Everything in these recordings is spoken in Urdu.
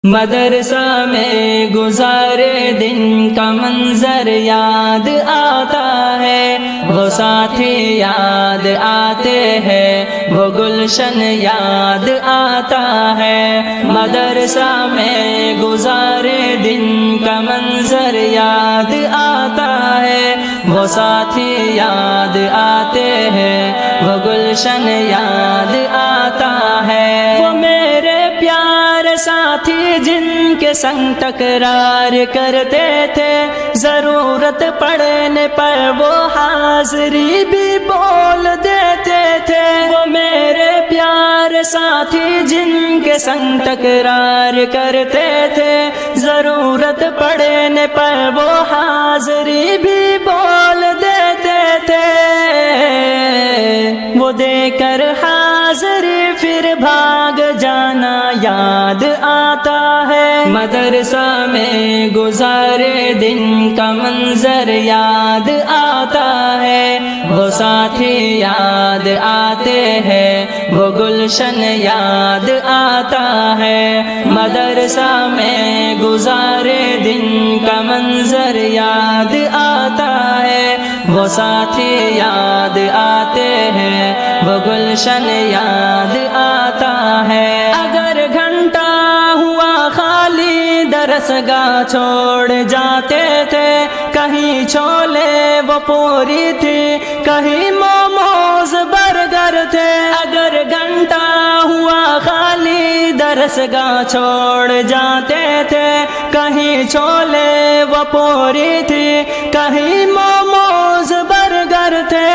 مدرسہ میں گزارے دن کا منظر یاد آتا ہے، وہ ساتھی یاد آتے ہیں، وہ گلشن یاد آتا ہے۔ مدرسہ میں گزارے دن کا منظر یاد آتا ہے، وہ ساتھی یاد آتے ہیں، وہ گلشن یاد آتا ہے۔ وہ میرے پیارے ساتھی جن کے سنگ تکرار کرتے تھے، ضرورت پڑنے پر وہ حاضری بھی بول دیتے تھے۔ وہ میرے پیارے ساتھی جن کے سنگ تکرار کرتے تھے، ضرورت پڑنے پر وہ حاضری بھی بول دیتے تھے۔ وہ دے کر حاضری پھر بھاگ جانا یاد آتا ہے۔ مدرسہ میں گزارے دن کا منظر یاد آتا ہے، وہ ساتھی یاد آتے ہیں، وہ گلشن یاد آتا ہے۔ مدرسہ میں گزارے دن کا منظر یاد آتا ہے، وہ ساتھی یاد آتے ہیں، وہ گلشن یاد آتا ہے۔ اگر گھنٹہ ہوا خالی درسگاہ چھوڑ جاتے تھے، کہیں چھولے وہ پوری تھی، کہیں موموز برگر تھے۔ اگر گھنٹہ ہوا خالی درسگاہ چھوڑ جاتے تھے، کہیں چھولے وہ پوری تھی، کہیں موموز برگر تھے۔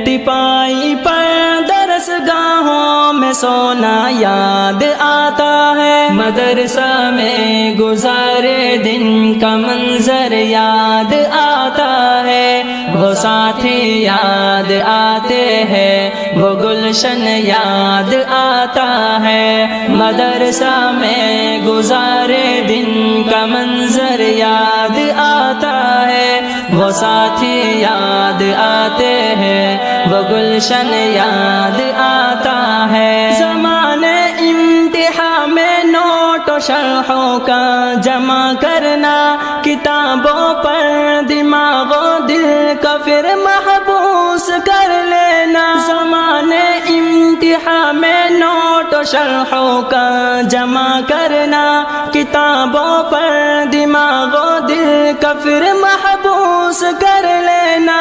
ٹپائی پر درسگاہوں میں سونا یاد آتا ہے۔ مدرسہ میں گزارے دن کا منظر یاد آتا ہے، وہ ساتھی یاد آتے ہیں، وہ گلشن یاد آتا ہے۔ مدرسہ میں گزارے دن کا منظر یاد آتا ہے، وہ ساتھی یاد آتے ہیں، وہ گلشن یاد آتا ہے۔ زمانے امتحان میں نوٹ و شرحوں کا جمع کرنا، کتابوں پر دماغ و دل کا پھر محبوس کر لینا۔ زمانے امتحان میں نوٹ و شرحوں کا جمع کرنا، کتابوں پر دماغ و دل کا پھر محبوس کر لینا۔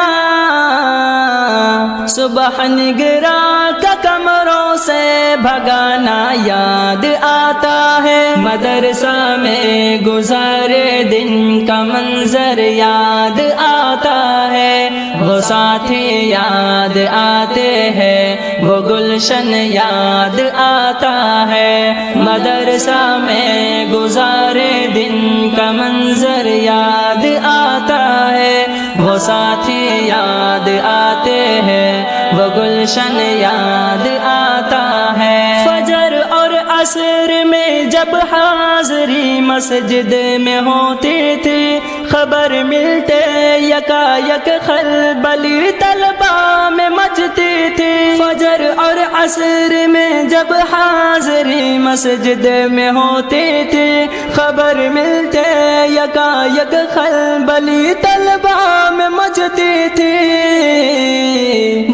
صبح نگراں کا کمروں سے بھگانا یاد آتا ہے۔ مدرسہ میں گزارے دن کا منظر یاد آتا ہے، وہ ساتھی یاد آتے ہیں، وہ گلشن یاد آتا ہے۔ مدرسہ میں گزارے دن کا منظر یاد آتا ہے، وہ ساتھی یاد آتے ہیں، وہ گلشن یاد آتا ہے۔ فجر اور عصر میں جب حاضری مسجد میں ہوتی تھی، خبر ملتے یکا یک خلبلی طلبہ میں مچتی تھی۔ فجر اور عصر میں جب حاضری مسجد میں ہوتی تھی، خبر ملتے یکا یک خلبلی طلبہ میں مچتی تھی۔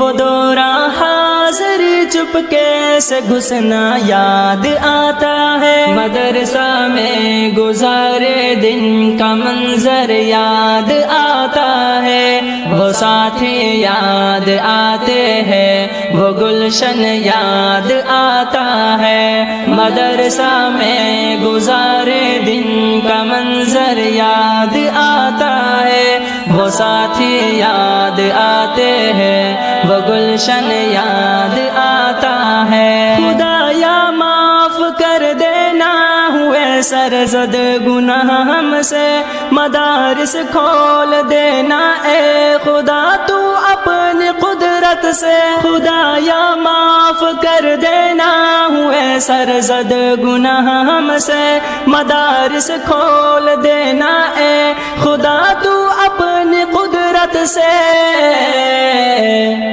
وہ دوران حاضری چپکے سے گھسنا یاد آتا ہے۔ مدرسہ میں گزارے دن کا منظر یاد آتا ہے، وہ ساتھی یاد آتے ہیں، وہ گلشن یاد آتا ہے۔ مدرسہ میں گزارے دن کا منظر یاد آتا ہے، وہ ساتھی یاد آتے ہیں، وہ گلشن یاد آتا ہے۔ خدایا معاف کر دینا ہوئے سرزد گناہ ہم سے، مدارس کھول دینا اے خدا تو اپنی قدرت سے۔ خدایا معاف کر دینا ہوئے سرزد گناہ ہم سے، مدارس کھول دینا اے خدا تو اپنی قدرت سے۔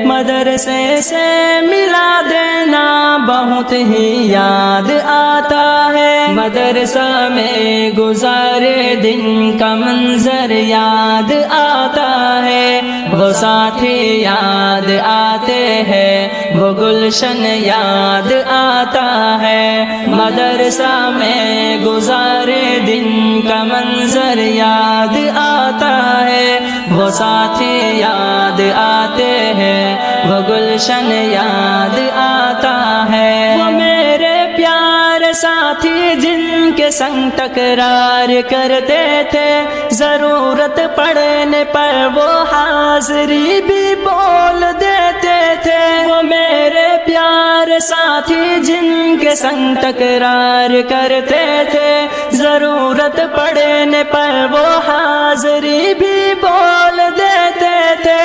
مدرسے سے ملا دینا بہت ہی یاد آتا ہے۔ مدرسہ میں گزارے دن کا منظر یاد آتا ہے، وہ ساتھی یاد آتے ہیں، وہ گلشن یاد آتا ہے، مدرسہ میں گزارے دن کا منظر یاد آتا ہے، وہ ساتھی یاد آتے ہیں، وہ گلشن یاد آتا ہے، وہ میرے پیارے ساتھی جن کے سنگ تکرار کرتے تھے، ضرورت پڑنے پر وہ حاضری بھی بول دیتے تھے، وہ میرے پیارے ساتھی جن کے سنگ تکرار کرتے تھے، ضرورت پڑنے پر وہ حاضری بھی بول دیتے تھے،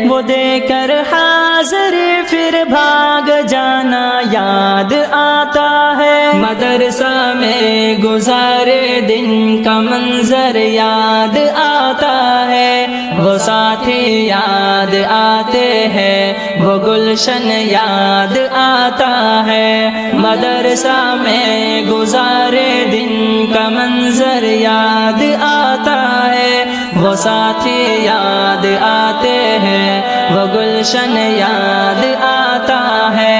وہ دے کر حاضری پھر بھاگ جانا یاد آتا ہے، مدرسہ میں گزارے دن کا منظر یاد آتا ہے، وہ ساتھی یاد آتے ہیں، وہ گلشن یاد آتا ہے، مدرسہ میں گزارے دن کا منظر یاد آتا ہے، وہ ساتھی یاد آتے ہیں، وہ گلشن یاد آتا ہے،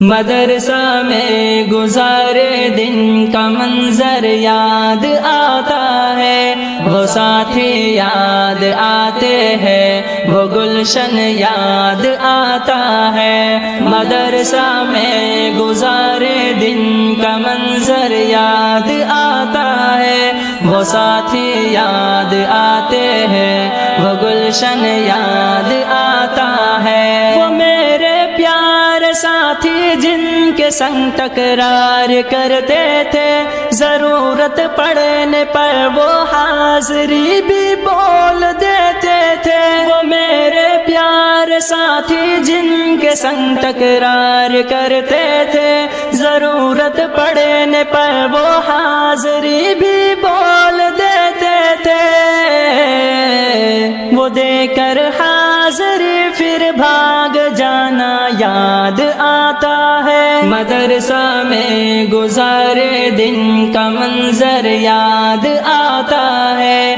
مدرسہ میں گزارے دن کا منظر یاد آتا ہے، وہ ساتھی یاد آتے ہیں، وہ گلشن یاد آتا ہے، مدرسہ میں گزارے دن کا منظر یاد آتا ہے، وہ ساتھی یاد آتے ہیں، وہ گلشن یاد آتا ہے، وہ میرے پیارے ساتھی جن کے سنگ تکرار کرتے تھے، ضرورت پڑنے پر وہ حاضری بھی بول دیتے تھے، وہ میرے پیارے ساتھی جن کے سنگ تکرار کرتے تھے، ضرورت پڑنے پر وہ حاضری بھی بول دیتے تھے، وہ دے کر حاضری پھر بھاگ جانا یاد آتا ہے، مدرسہ میں گزارے دن کا منظر یاد آتا ہے۔